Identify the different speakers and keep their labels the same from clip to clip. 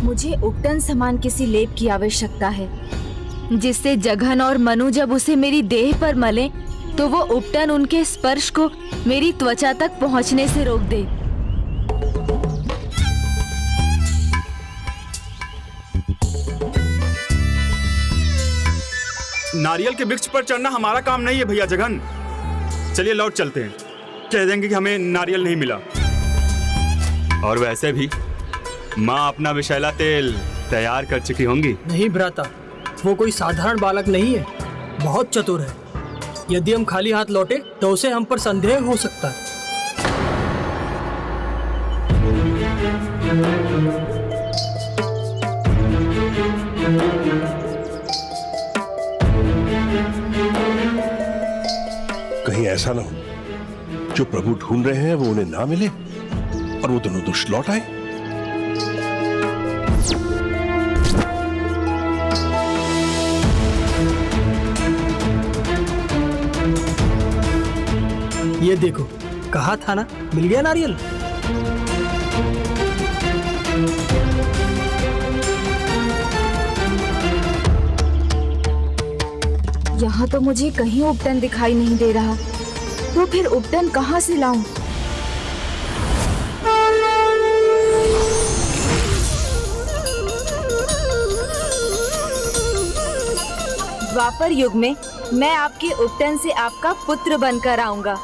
Speaker 1: मुझे उपटन समान किसी लेप की आवश्यकता है, जिससे जघन और मनु जब उसे मेरी देह पर मले तो वो उपटन उनके स्पर्श को मेरी त्वचा तक पहुंचने से रोक दे।
Speaker 2: नारियल के वृक्ष पर चढ़ना हमारा काम नहीं है भैया जघन। चलिए लौट चलते हैं, कह देंगे कि हमें नारियल नहीं मिला। और वैसे भी माँ अपना विषैला तेल तैयार कर चुकी होंगी।
Speaker 3: नहीं भ्राता, वो कोई साधारण बालक नहीं है, बहुत चतुर है। यदि हम खाली हाथ लौटे तो उसे हम पर संदेह हो सकता है।
Speaker 4: कहीं ऐसा ना हो जो प्रभु ढूंढ रहे हैं वो उन्हें ना मिले और वो दोनों दुष्ट लौट आए।
Speaker 3: ये देखो, कहा था ना, मिल गया नारियल।
Speaker 1: यहाँ तो मुझे कहीं उपटन दिखाई नहीं दे रहा, तो फिर उपटन कहाँ से लाऊं? द्वापर युग में मैं आपके उपटन से आपका पुत्र बनकर आऊंगा।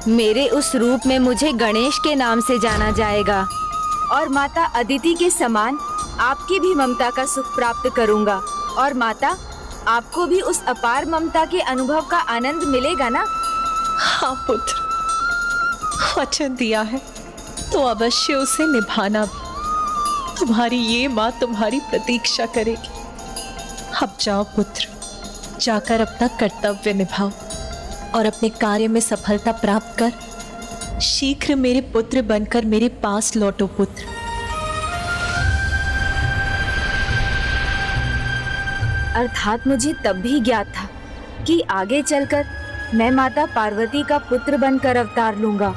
Speaker 1: मेरे उस रूप में मुझे गणेश के नाम से जाना जाएगा और माता अदिति के समान आपकी भी ममता का सुख प्राप्त करूंगा। और माता, आपको भी उस अपार ममता के अनुभव का आनंद मिलेगा ना?
Speaker 5: हाँ पुत्र, वचन दिया है तो अवश्य उसे निभाना भी। तुम्हारी ये माँ तुम्हारी प्रतीक्षा करेगी। अब जाओ पुत्र, जाकर अपना कर्तव्य निभाओ और अपने कार्य में सफलता प्राप्त कर शीघ्र मेरे पुत्र बनकर मेरे पास लौटो पुत्र।
Speaker 1: अर्थात मुझे तब भी ज्ञात था कि आगे चलकर मैं माता पार्वती का पुत्र बनकर अवतार लूंगा।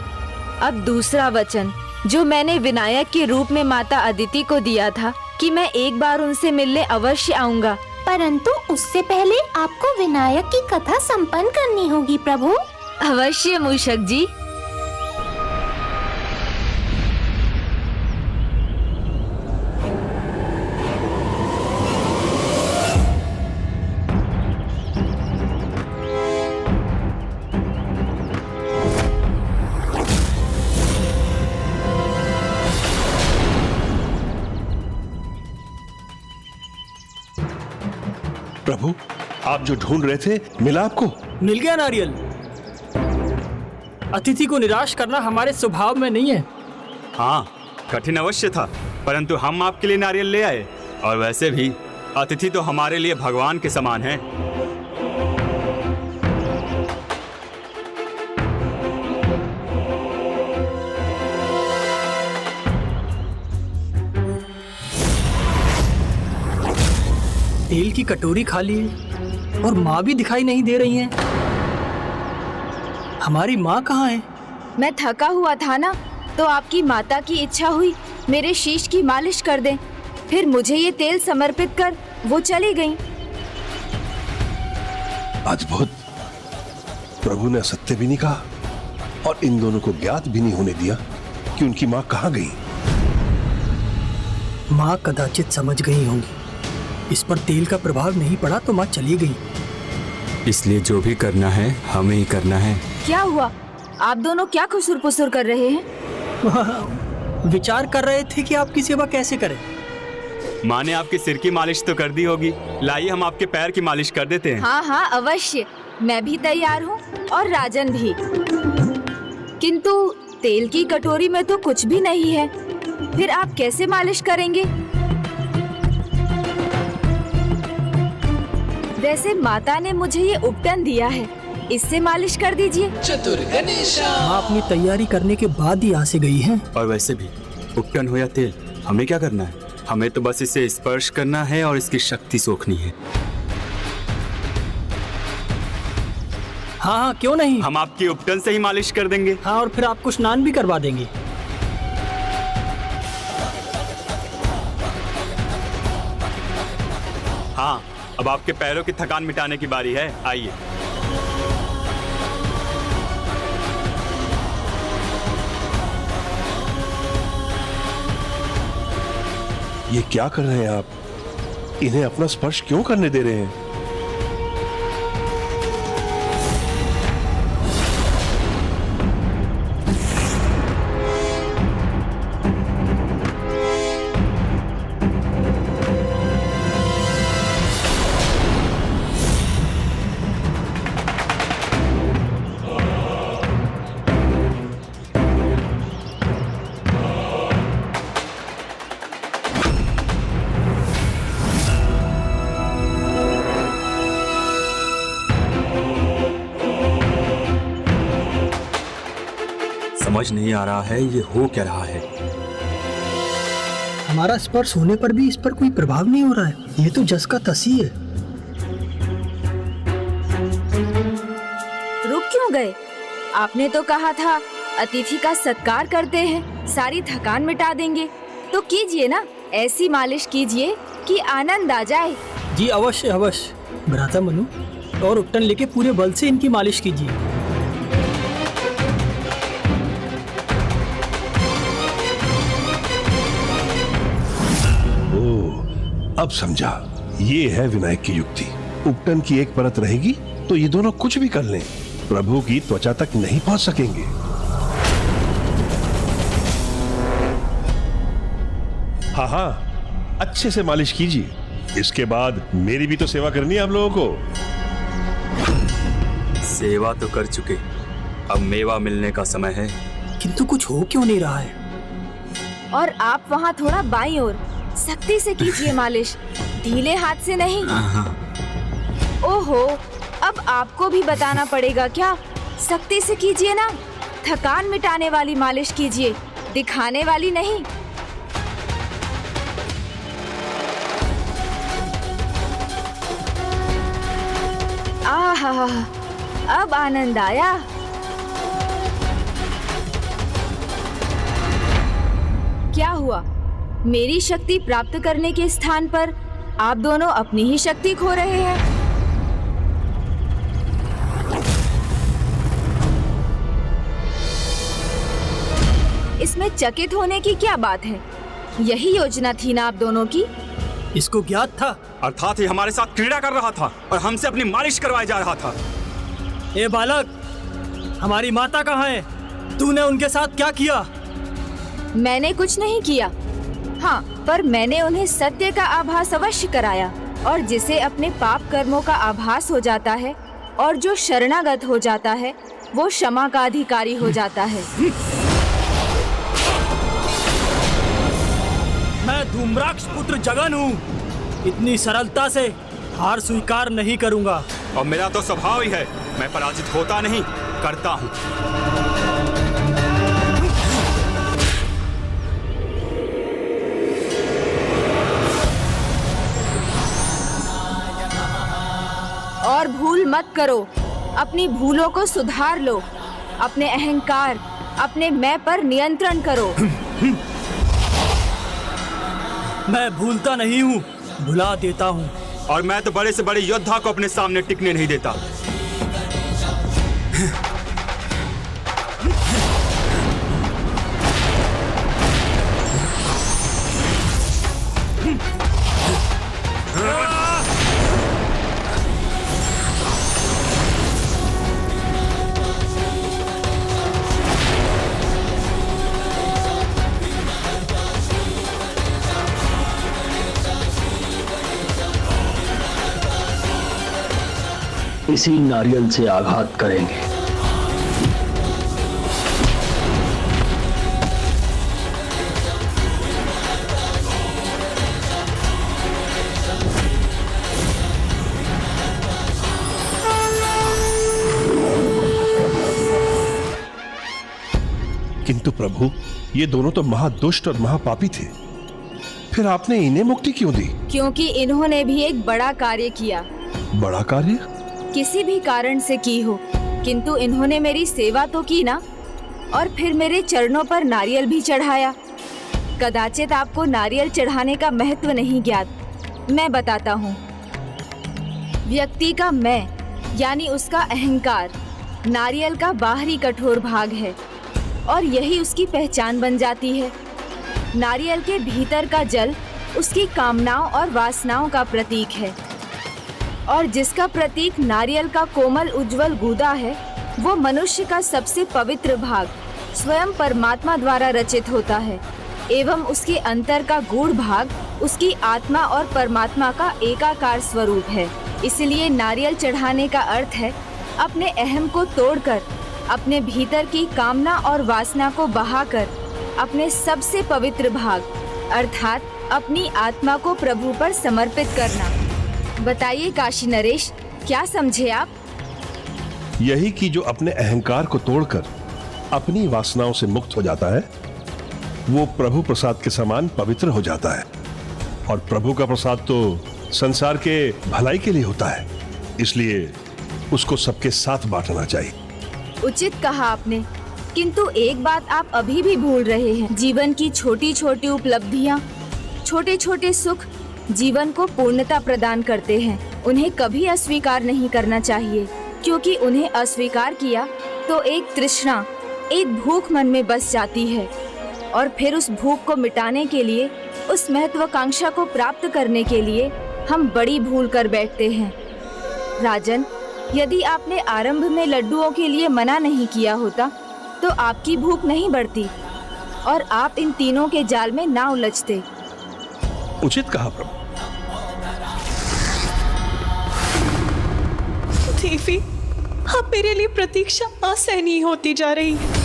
Speaker 1: अब दूसरा वचन जो मैंने विनायक के रूप में माता अदिति को दिया था कि मैं एक बार उनसे मिलने अवश्य आऊंगा।
Speaker 6: परंतु उससे पहले आपको विनायक की कथा संपन्न करनी होगी प्रभु।
Speaker 1: अवश्य मूषक जी।
Speaker 4: प्रभु, आप जो ढूंढ रहे थे मिला आपको?
Speaker 3: मिल गया नारियल। अतिथि को निराश करना हमारे स्वभाव में नहीं है।
Speaker 2: हाँ, कठिन अवश्य था, परंतु हम आपके लिए नारियल ले आए। और वैसे भी अतिथि तो हमारे लिए भगवान के समान है।
Speaker 3: तेल की कटोरी खाली है और माँ भी दिखाई नहीं दे रही हैं। हमारी माँ कहाँ है?
Speaker 1: मैं थका हुआ था ना, तो आपकी माता की इच्छा हुई मेरे शीश की मालिश कर दें। फिर मुझे ये तेल समर्पित कर वो चली गईं।
Speaker 4: अद्भुत। प्रभु ने असत्य भी नहीं कहा और इन दोनों को ज्ञात भी नहीं होने दिया कि उनकी माँ कहाँ गई।
Speaker 3: माँ कदाचित समझ गई होंगी। इस पर तेल का प्रभाव नहीं पड़ा तो माँ चली गई।
Speaker 2: इसलिए जो भी करना है हमें ही करना है।
Speaker 1: क्या हुआ? आप दोनों क्या खुसुर पुसुर कर रहे हैं?
Speaker 3: विचार कर रहे थे कि आपकी सेवा कैसे करें।
Speaker 2: माँ ने आपके सिर की मालिश तो कर दी होगी, लाइए हम आपके पैर की मालिश कर देते हैं।
Speaker 1: हाँ हाँ अवश्य, मैं भी तैयार हूँ और राजन भी। किंतु तेल की कटोरी में तो कुछ भी नहीं है, फिर आप कैसे मालिश करेंगे? वैसे माता ने मुझे ये उपटन दिया है, इससे मालिश कर दीजिए।
Speaker 7: चतुर गणेशा।
Speaker 3: माँ अपनी तैयारी करने के बाद ही यहाँ से गई हैं।
Speaker 2: और वैसे भी उपटन हो या तेल, हमें क्या करना है? हमें तो बस इसे स्पर्श करना है और इसकी शक्ति सोखनी है।
Speaker 3: हाँ हाँ, क्यों नहीं।
Speaker 2: हम आपकी उपटन से ही मालिश कर देंगे।
Speaker 3: हाँ, और फिर आपको स्नान भी करवा देंगे।
Speaker 2: हाँ, अब आपके पैरों की थकान मिटाने की बारी है, आइए।
Speaker 4: ये क्या कर रहे हैं आप? इन्हें अपना स्पर्श क्यों करने दे रहे हैं?
Speaker 2: समझ नहीं आ रहा है ये हो क्या रहा है।
Speaker 3: हमारा स्पर्श होने पर भी इस पर कोई प्रभाव नहीं हो रहा है। ये तो जस का तस ही है।
Speaker 1: रुक क्यों गए? आपने तो कहा था अतिथि का सत्कार करते हैं, सारी थकान मिटा देंगे। तो कीजिए ना, ऐसी मालिश कीजिए कि आनंद आ जाए।
Speaker 3: जी अवश्य अवश्य। भ्राता मनु, और उपटन लेके पूरे बल से इनकी मालिश कीजिए।
Speaker 4: अब समझा, ये है विनायक की युक्ति। उपटन की एक परत रहेगी तो ये दोनों कुछ भी कर लें, प्रभु की त्वचा तक नहीं पहुंच सकेंगे। हाँ हाँ, अच्छे से मालिश कीजिए। इसके बाद मेरी भी तो सेवा करनी है आप लोगों को।
Speaker 2: सेवा तो कर चुके, अब मेवा मिलने का समय है।
Speaker 3: किंतु कुछ हो क्यों नहीं रहा है?
Speaker 1: और आप वहाँ थोड़ा बाईं ओर सख्ती से कीजिए मालिश, ढीले हाथ से नहीं। ओहो, अब आपको भी बताना पड़ेगा क्या? सख्ती से कीजिए ना, थकान मिटाने वाली मालिश कीजिए, दिखाने वाली नहीं। आहा, अब आनंद आया। क्या हुआ? मेरी शक्ति प्राप्त करने के स्थान पर आप दोनों अपनी ही शक्ति खो रहे हैं। इसमें चकित होने की क्या बात है? यही योजना थी ना आप दोनों की?
Speaker 3: इसको ज्ञात था।
Speaker 2: अर्थात ये हमारे साथ क्रीड़ा कर रहा था और हमसे अपनी मालिश करवाए जा रहा था।
Speaker 3: ए बालक, हमारी माता कहाँ है? तूने उनके साथ क्या किया?
Speaker 1: मैंने कुछ नहीं किया। हाँ, पर मैंने उन्हें सत्य का आभास अवश्य कराया, और जिसे अपने पाप कर्मों का आभास हो जाता है और जो शरणागत हो जाता है वो क्षमा का अधिकारी हो जाता है।
Speaker 3: मैं धूम्राक्ष पुत्र जगन हूँ। इतनी सरलता से हार स्वीकार नहीं करूँगा।
Speaker 2: और मेरा तो स्वभाव ही है, मैं पराजित होता नहीं, करता हूँ।
Speaker 1: और भूल मत करो, अपनी भूलों को सुधार लो, अपने अहंकार, अपने मैं पर नियंत्रण करो।
Speaker 3: मैं भूलता नहीं हूँ, भुला देता हूँ।
Speaker 2: और मैं तो बड़े से बड़े योद्धा को अपने सामने टिकने नहीं देता।
Speaker 7: इसी नारियल से आघात करेंगे।
Speaker 4: किंतु प्रभु, ये दोनों तो महादुष्ट और महापापी थे, फिर आपने इन्हें मुक्ति क्यों दी?
Speaker 1: क्योंकि इन्होंने भी एक बड़ा कार्य किया।
Speaker 4: बड़ा कार्य?
Speaker 1: किसी भी कारण से की हो, किंतु इन्होंने मेरी सेवा तो की ना, और फिर मेरे चरणों पर नारियल भी चढ़ाया। कदाचित आपको नारियल चढ़ाने का महत्व नहीं ज्ञात। मैं बताता हूँ। व्यक्ति का मैं यानी उसका अहंकार नारियल का बाहरी कठोर भाग है और यही उसकी पहचान बन जाती है। नारियल के भीतर का जल उसकी कामनाओं और वासनाओं का प्रतीक है और जिसका प्रतीक नारियल का कोमल उज्जवल गूदा है वो मनुष्य का सबसे पवित्र भाग स्वयं परमात्मा द्वारा रचित होता है एवं उसके अंतर का गूढ़ भाग उसकी आत्मा और परमात्मा का एकाकार स्वरूप है। इसलिए नारियल चढ़ाने का अर्थ है अपने अहम को तोड़कर अपने भीतर की कामना और वासना को बहाकर अपने सबसे पवित्र भाग अर्थात अपनी आत्मा को प्रभु पर समर्पित करना। बताइए काशी नरेश, क्या समझे आप?
Speaker 4: यही कि जो अपने अहंकार को तोड़कर अपनी वासनाओं से मुक्त हो जाता है वो प्रभु प्रसाद के समान पवित्र हो जाता है। और प्रभु का प्रसाद तो संसार के भलाई के लिए होता है, इसलिए उसको सबके साथ बांटना चाहिए।
Speaker 1: उचित कहा आपने, किंतु एक बात आप अभी भी भूल रहे हैं। जीवन की छोटी छोटी उपलब्धियां, छोटे छोटे सुख जीवन को पूर्णता प्रदान करते हैं। उन्हें कभी अस्वीकार नहीं करना चाहिए, क्योंकि उन्हें अस्वीकार किया तो एक तृष्णा, एक भूख मन में बस जाती है और फिर उस भूख को मिटाने के लिए, उस महत्वाकांक्षा को प्राप्त करने के लिए हम बड़ी भूल कर बैठते हैं। राजन, यदि आपने आरंभ में लड्डुओं के लिए मना नहीं किया होता तो आपकी भूख नहीं बढ़ती और आप इन तीनों के जाल में ना उलझते।
Speaker 4: उचित कहा प्रभु।
Speaker 5: देवी, अब मेरे लिए प्रतीक्षा असहनीय होती जा रही है।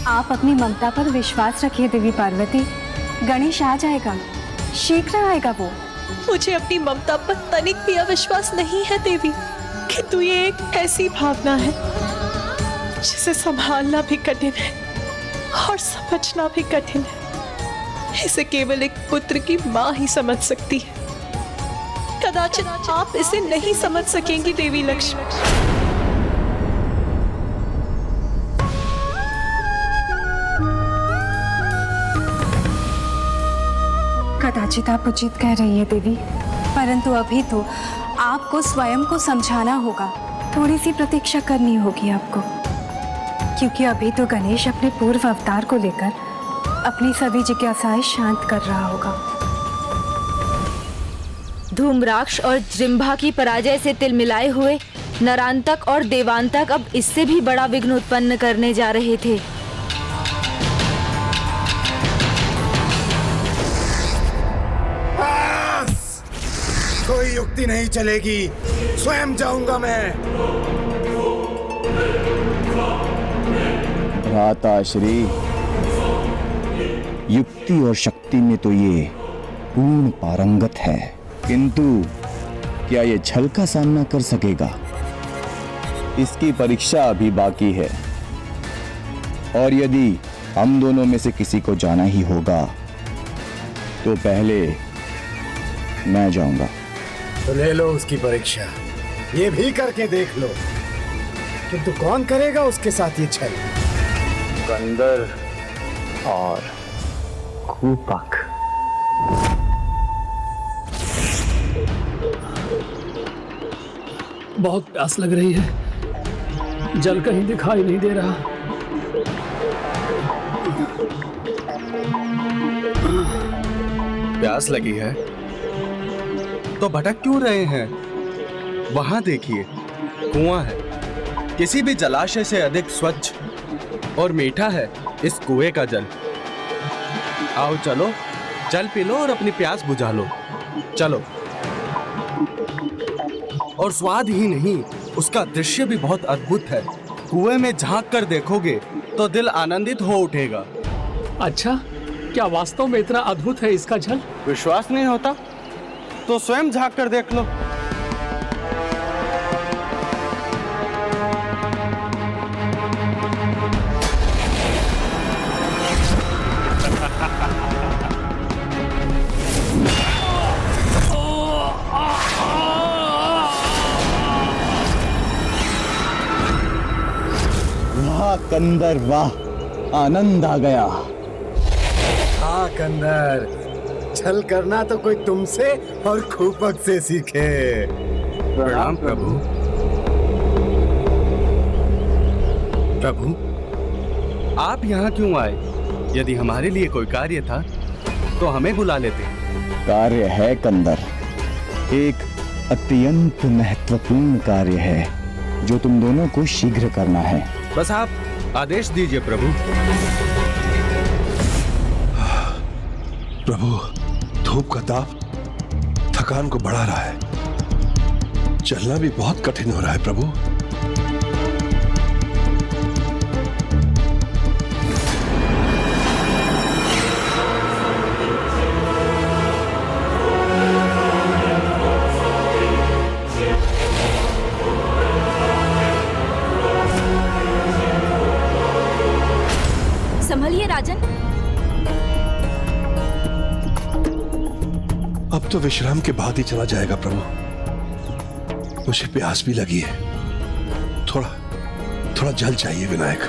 Speaker 8: आप अपनी ममता पर विश्वास रखिए देवी पार्वती, गणेश आ जाएगा, शीघ्र आएगा वो।
Speaker 5: मुझे अपनी ममता पर तनिक भी अविश्वास नहीं है देवी, किंतु ये एक ऐसी भावना है जिसे संभालना भी कठिन है और समझना भी कठिन है। इसे केवल एक पुत्र की माँ ही समझ सकती है। कदाचित आप इसे नहीं समझ सकेंगी देवी लक्ष्मी।
Speaker 8: कदाचित आप उचित कह रही है देवी, परंतु अभी तो आपको स्वयं को समझाना होगा। थोड़ी सी प्रतीक्षा करनी होगी आपको, क्योंकि अभी तो गणेश अपने पूर्व अवतार को लेकर अपनी सभी जिज्ञासाएं शांत कर रहा होगा।
Speaker 1: धूम्राक्ष और जृंभा की पराजय से तिलमिलाए हुए नरांतक और देवांतक अब इससे भी बड़ा विघ्न उत्पन्न करने जा रहे थे।
Speaker 9: कोई युक्ति नहीं चलेगी, स्वयं जाऊंगा मैं।
Speaker 10: भ्राताश्री, युक्ति और शक्ति में तो ये पूर्ण पारंगत है, किंतु क्या ये छल का सामना कर सकेगा? इसकी परीक्षा अभी बाकी है और यदि हम दोनों में से किसी को जाना ही होगा तो पहले मैं जाऊंगा।
Speaker 9: तो ले लो उसकी परीक्षा, ये भी करके देख लो, किंतु कौन करेगा उसके साथ ये छल?
Speaker 7: गंधर और खूपक।
Speaker 3: बहुत प्यास लग रही है, जल कहीं दिखाई नहीं दे रहा।
Speaker 11: प्यास लगी है तो भटक क्यों रहे हैं? वहां देखिए, कुआं है। किसी भी जलाशय से अधिक स्वच्छ और मीठा है इस कुएं का जल। आओ चलो, जल पी लो और अपनी प्यास बुझा लो। चलो। और स्वाद ही नहीं, उसका दृश्य भी बहुत अद्भुत है। कुएं में झांक कर देखोगे तो दिल आनंदित हो उठेगा।
Speaker 3: अच्छा, क्या वास्तव में इतना अद्भुत है इसका जल?
Speaker 11: विश्वास नहीं होता तो स्वयं झांक कर देख लो।
Speaker 10: वाह कंदर, वाह, आनंद आ गया।
Speaker 9: हाँ कंदर, छल करना तो कोई तुमसे और खूपक से सीखे।
Speaker 11: प्रणाम प्रभु। प्रभु, आप यहाँ क्यों आए? यदि हमारे लिए कोई कार्य था तो हमें बुला लेते।
Speaker 10: कार्य है कंदर, एक अत्यंत महत्वपूर्ण कार्य है जो तुम दोनों को शीघ्र करना है।
Speaker 11: बस आप आदेश दीजिए प्रभु।
Speaker 4: प्रभु, धूप का ताप थकान को बढ़ा रहा है, चलना भी बहुत कठिन हो रहा है प्रभु।
Speaker 1: संभलिए राजन।
Speaker 4: अब तो विश्राम के बाद ही चला जाएगा प्रभु। मुझे प्यास भी लगी है, थोड़ा जल चाहिए विनायक।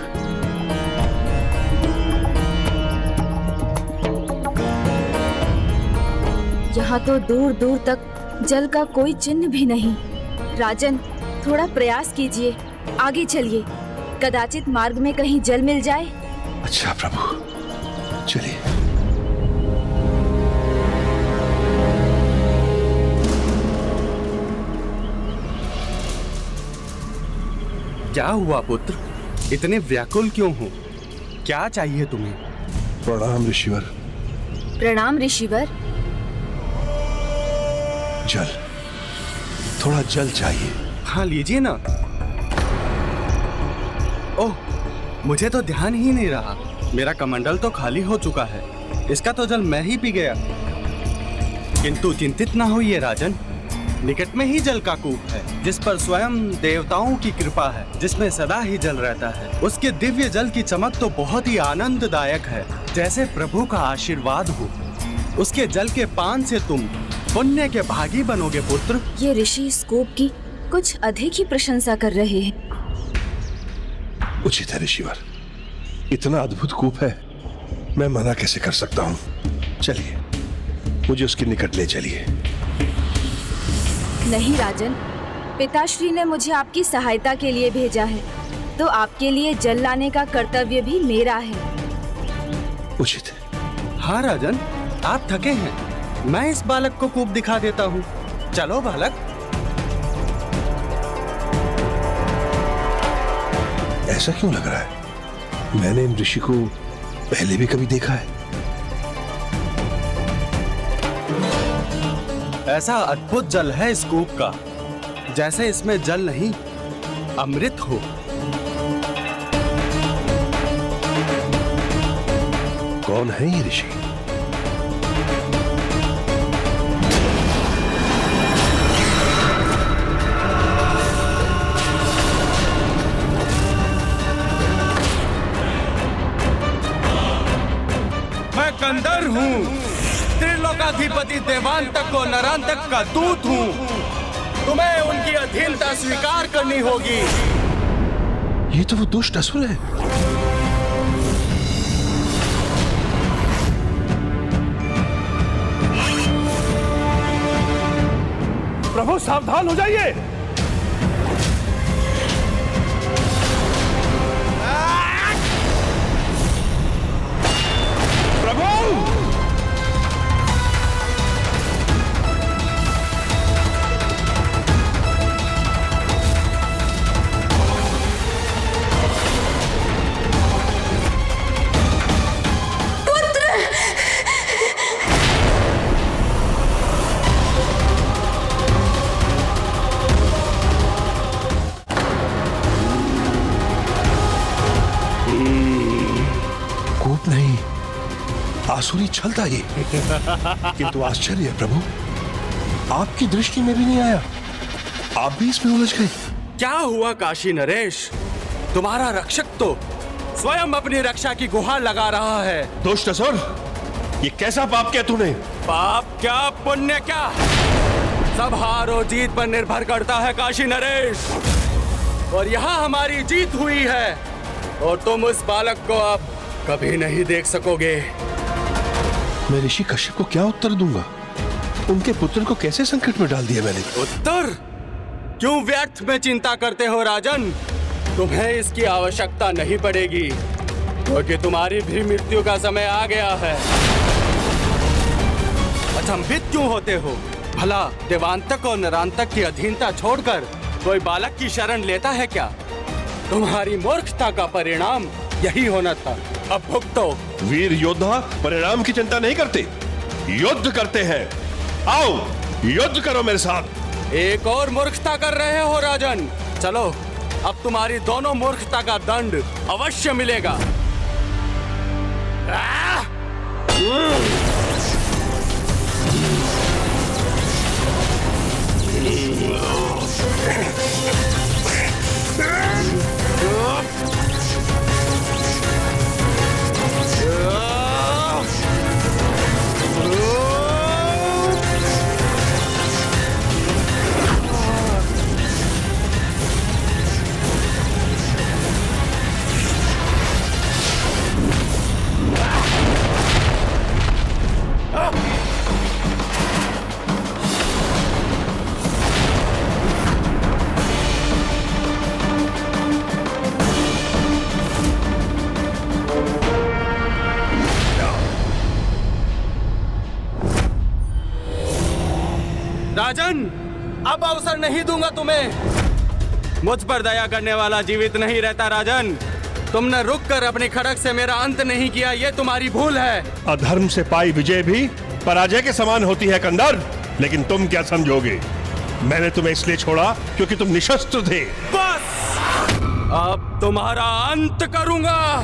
Speaker 1: यहाँ तो दूर दूर तक जल का कोई चिन्ह भी नहीं। राजन, थोड़ा प्रयास कीजिए, आगे चलिए, कदाचित मार्ग में कहीं जल मिल जाए।
Speaker 4: अच्छा प्रभु, चलिए।
Speaker 11: क्या हुआ पुत्र? इतने व्याकुल क्यों हो? क्या चाहिए तुम्हें?
Speaker 4: प्रणाम ऋषिवर।
Speaker 1: प्रणाम ऋषिवर।
Speaker 4: जल, थोड़ा जल चाहिए।
Speaker 11: हाँ लीजिए ना। ओह, मुझे तो ध्यान ही नहीं रहा। मेरा कमंडल तो खाली हो चुका है, इसका तो जल मैं ही पी गया। किंतु चिंतित ना होइए राजन, निकट में ही जल का कूप है जिस पर स्वयं देवताओं की कृपा है, जिसमें सदा ही जल रहता है। उसके दिव्य जल की चमक तो बहुत ही आनंददायक है, जैसे प्रभु का आशीर्वाद हो। उसके जल के पान से तुम पुण्य के भागी बनोगे पुत्र।
Speaker 1: ये ऋषि इस कूप की कुछ अधिक ही प्रशंसा कर रहे हैं।
Speaker 4: उचित है ऋषिवर, इतना अद्भुत कूप है, मैं मना कैसे कर सकता हूँ। चलिए, मुझे उसके निकट ले चलिए।
Speaker 1: नहीं राजन, पिताश्री ने मुझे आपकी सहायता के लिए भेजा है, तो आपके लिए जल लाने का कर्तव्य भी मेरा है।
Speaker 4: उचित है।
Speaker 11: हाँ राजन, आप थके हैं, मैं इस बालक को कूप दिखा देता हूँ। चलो बालक।
Speaker 4: ऐसा क्यों लग रहा है? मैंने इन ऋषि को पहले भी कभी देखा है।
Speaker 11: ऐसा अद्भुत जल है इस कूप का, जैसे इसमें जल नहीं अमृत हो।
Speaker 4: कौन है ये ऋषि?
Speaker 11: मैं कंदर हूँ, त्रिलोकाधिपति देवांतक को नरांतक का दूत हूँ। तुम्हें उनकी अधीनता स्वीकार करनी होगी।
Speaker 4: ये तो वो दुष्ट असुर है।
Speaker 12: प्रभु सावधान हो जाइए।
Speaker 4: कूप नहीं, आसुरी छल था ये। किंतु आश्चर्य है प्रभु, आपकी दृष्टि में भी नहीं आया, आप भी इसमें उलझ गए।
Speaker 11: क्या हुआ काशी नरेश? तुम्हारा रक्षक तो स्वयं अपनी रक्षा की गुहार लगा रहा है।
Speaker 4: दुष्ट असुर, ये कैसा पाप किया तूने?
Speaker 11: पाप क्या पुण्य क्या, सब हार और जीत पर निर्भर करता है काशी नरेश। और यहाँ हमारी जीत हुई है और तुम उस बालक को अब कभी नहीं देख सकोगे।
Speaker 4: मैं ऋषि कश्यप को क्या उत्तर दूंगा? उनके पुत्र को कैसे संकट में डाल दिया मैंने?
Speaker 11: उत्तर? क्यों व्यर्थ में चिंता करते हो राजन? तुम्हें इसकी आवश्यकता नहीं पड़ेगी, क्योंकि तुम्हारी भी मृत्यु का समय आ गया है। अचंभित क्यों होते हो? भला देवांतक और नरांतक की अधीनता छोड़कर कोई बालक की शरण लेता है क्या? तुम्हारी मूर्खता का परिणाम यही होना था। अब भुगतो।
Speaker 4: वीर योद्धा परिणाम की चिंता नहीं करते, युद्ध करते हैं। आओ युद्ध करो मेरे साथ।
Speaker 11: एक और मूर्खता कर रहे हो राजन। चलो, अब तुम्हारी दोनों मूर्खता का दंड अवश्य मिलेगा। राजन, अब अवसर नहीं दूंगा तुम्हें। मुझ पर दया करने वाला जीवित नहीं रहता राजन। तुमने रुक कर अपनी खड़क से मेरा अंत नहीं किया, ये तुम्हारी भूल है।
Speaker 4: अधर्म से पाई विजय भी पराजय के समान होती है कंदर। लेकिन तुम क्या समझोगे, मैंने तुम्हें इसलिए छोड़ा क्योंकि तुम निशस्त्र थे।
Speaker 11: बस अब तुम्हारा अंत करूंगा।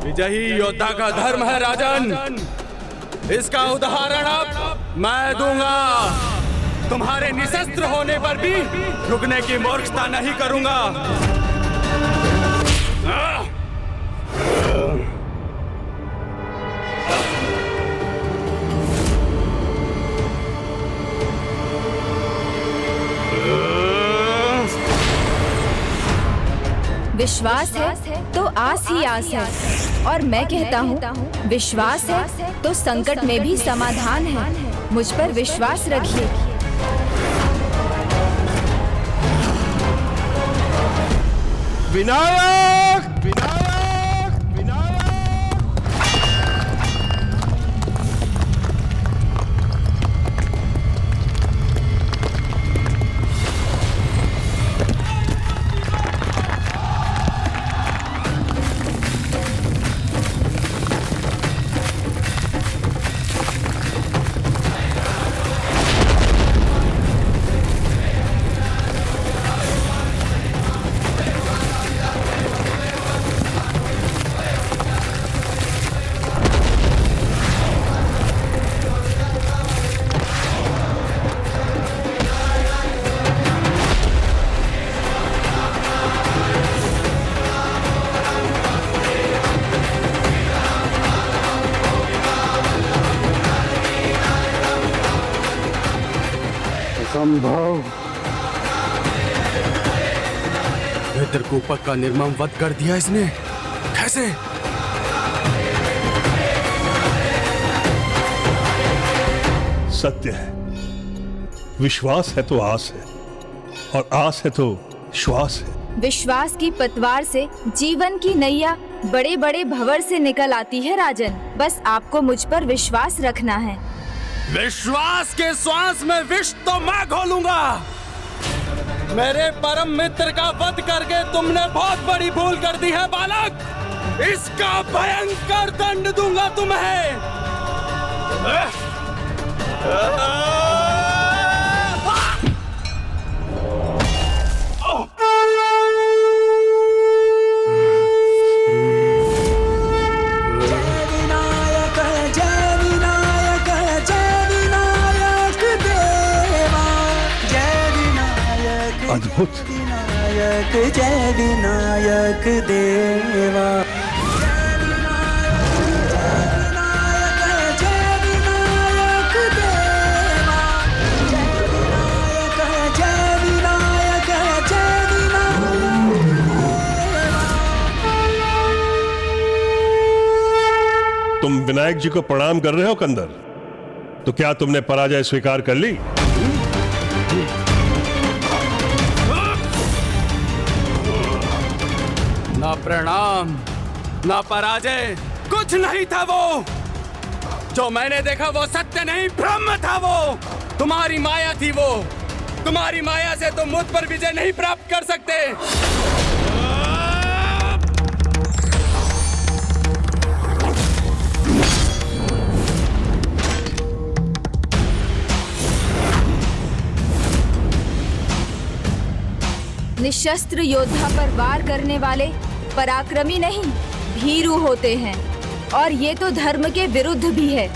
Speaker 11: विजयी योद्धा का धर्म है राजन। इसका उदाहरण अब मैं दूंगा। तुम्हारे निशस्त्र होने पर भी रुकने की मूर्खता नहीं करूंगा।
Speaker 1: विश्वास है तो आस ही आस है, और मैं कहता हूँ विश्वास है तो संकट में भी समाधान है। मुझ पर विश्वास रखिए।
Speaker 4: विनायक, विनायक, विनायक।
Speaker 9: संभव।
Speaker 11: मित्रकूपक का निर्मम वध कर दिया इसने। कैसे?
Speaker 4: सत्य है, विश्वास है तो आस है, और आस है तो श्वास है।
Speaker 1: विश्वास की पतवार से जीवन की नैया बड़े बड़े भंवर से निकल आती है राजन। बस आपको मुझ पर विश्वास रखना है।
Speaker 11: विश्वास के श्वास में विष तो मैं घोलूंगा। मेरे परम मित्र का वध करके तुमने बहुत बड़ी भूल कर दी है बालक। इसका भयंकर दंड दूंगा तुम्हें।
Speaker 4: अद्भुत।
Speaker 13: विनायक जय विनायक देवा। जय विनायक
Speaker 4: विनायक जी को प्रणाम कर रहे हो कंदर, तो क्या तुमने पराजय स्वीकार कर ली?
Speaker 11: ना प्रणाम ना पराजय, कुछ नहीं था वो। जो मैंने देखा वो सत्य नहीं, ब्रह्म था वो। तुम्हारी माया थी वो। तुम्हारी माया से तुम मुझ पर विजय नहीं प्राप्त कर सकते।
Speaker 1: निशस्त्र योद्धा पर वार करने वाले पराक्रमी नहीं, भीरू होते हैं, और ये तो धर्म के विरुद्ध भी है।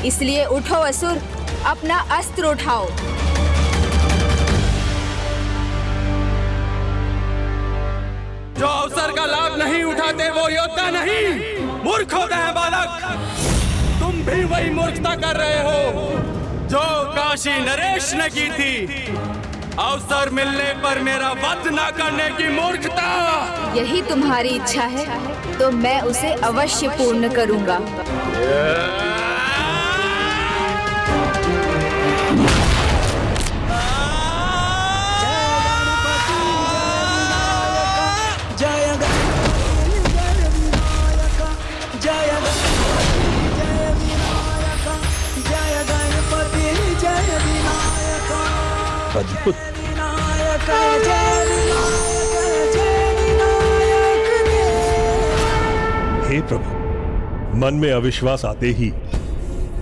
Speaker 1: इसलिए उठो असुर, अपना अस्त्र उठाओ।
Speaker 11: जो अवसर का लाभ नहीं उठाते वो योद्धा नहीं, मूर्ख होते हैं बालक। तुम भी वही मूर्खता कर रहे हो जो काशी नरेश ने की थी। अवसर मिलने पर मेरा वध न करने की मूर्खता।
Speaker 1: यही तुम्हारी इच्छा है तो मैं उसे अवश्य पूर्ण करूंगा।
Speaker 4: अद्भुत। हे प्रभु, मन में अविश्वास आते ही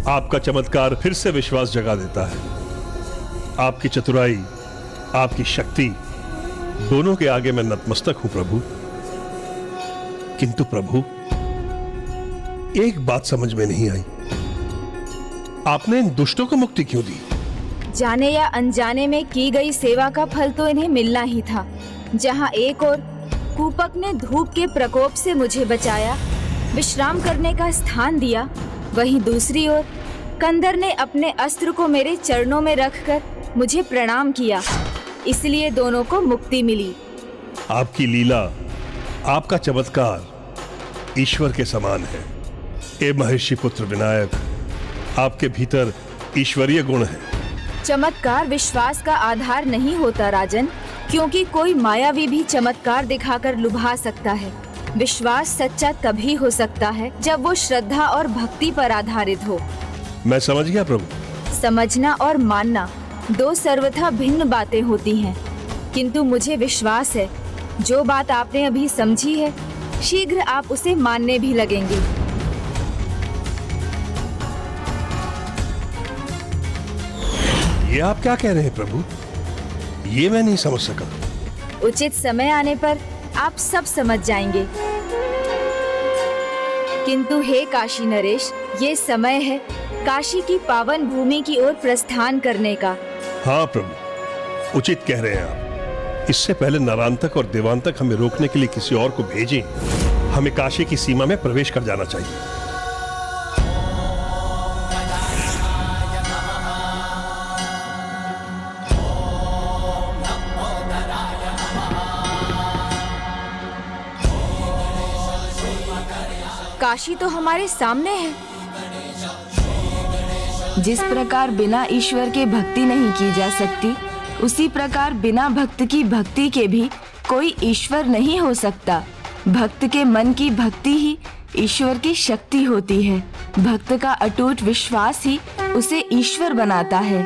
Speaker 4: आपका चमत्कार फिर से विश्वास जगा देता है। आपकी चतुराई, आपकी शक्ति दोनों के आगे मैं नतमस्तक हूं प्रभु। किंतु प्रभु, एक बात समझ में नहीं आई, आपने इन दुष्टों को मुक्ति क्यों दी?
Speaker 1: जाने या अनजाने में की गई सेवा का फल तो इन्हें मिलना ही था। जहां एक ओर कूपक ने धूप के प्रकोप से मुझे बचाया, विश्राम करने का स्थान दिया, वहीं दूसरी ओर कंदर ने अपने अस्त्र को मेरे चरणों में रखकर मुझे प्रणाम किया। इसलिए दोनों को मुक्ति मिली।
Speaker 4: आपकी लीला, आपका चमत्कार ईश्वर के समान है। ए महर्षि पुत्र विनायक, आपके भीतर ईश्वरीय गुण है।
Speaker 1: चमत्कार विश्वास का आधार नहीं होता राजन, क्योंकि कोई मायावी भी चमत्कार दिखाकर लुभा सकता है। विश्वास सच्चा तभी हो सकता है जब वो श्रद्धा और भक्ति पर आधारित हो।
Speaker 4: मैं समझ गया प्रभु।
Speaker 1: समझना और मानना दो सर्वथा भिन्न बातें होती हैं, किंतु मुझे विश्वास है जो बात आपने अभी समझी है, शीघ्र आप उसे मानने भी लगेंगे।
Speaker 4: ये आप क्या कह रहे हैं प्रभु? ये मैं नहीं समझ सका।
Speaker 1: उचित समय आने पर आप सब समझ जाएंगे। किंतु हे काशी नरेश, ये समय है काशी की पावन भूमि की ओर प्रस्थान करने का।
Speaker 4: हाँ प्रभु, उचित कह रहे हैं आप। इससे पहले नरांतक और देवांतक हमें रोकने के लिए किसी और को भेजें। हमें काशी की सीमा में प्रवेश कर जाना चाहिए।
Speaker 1: काशी तो हमारे सामने है। जिस प्रकार बिना ईश्वर के भक्ति नहीं की जा सकती, उसी प्रकार बिना भक्त की भक्ति के भी कोई ईश्वर नहीं हो सकता। भक्त के मन की भक्ति ही ईश्वर की शक्ति होती है। भक्त का अटूट विश्वास ही उसे ईश्वर बनाता है।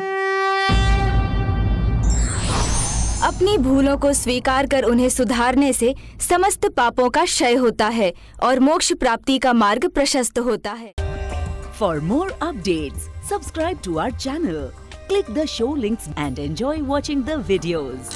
Speaker 1: अपनी भूलों को स्वीकार कर उन्हें सुधारने से समस्त पापों का क्षय होता है और मोक्ष प्राप्ति का मार्ग प्रशस्त होता है।
Speaker 14: For more updates, subscribe to our channel, click the show links and enjoy watching the videos.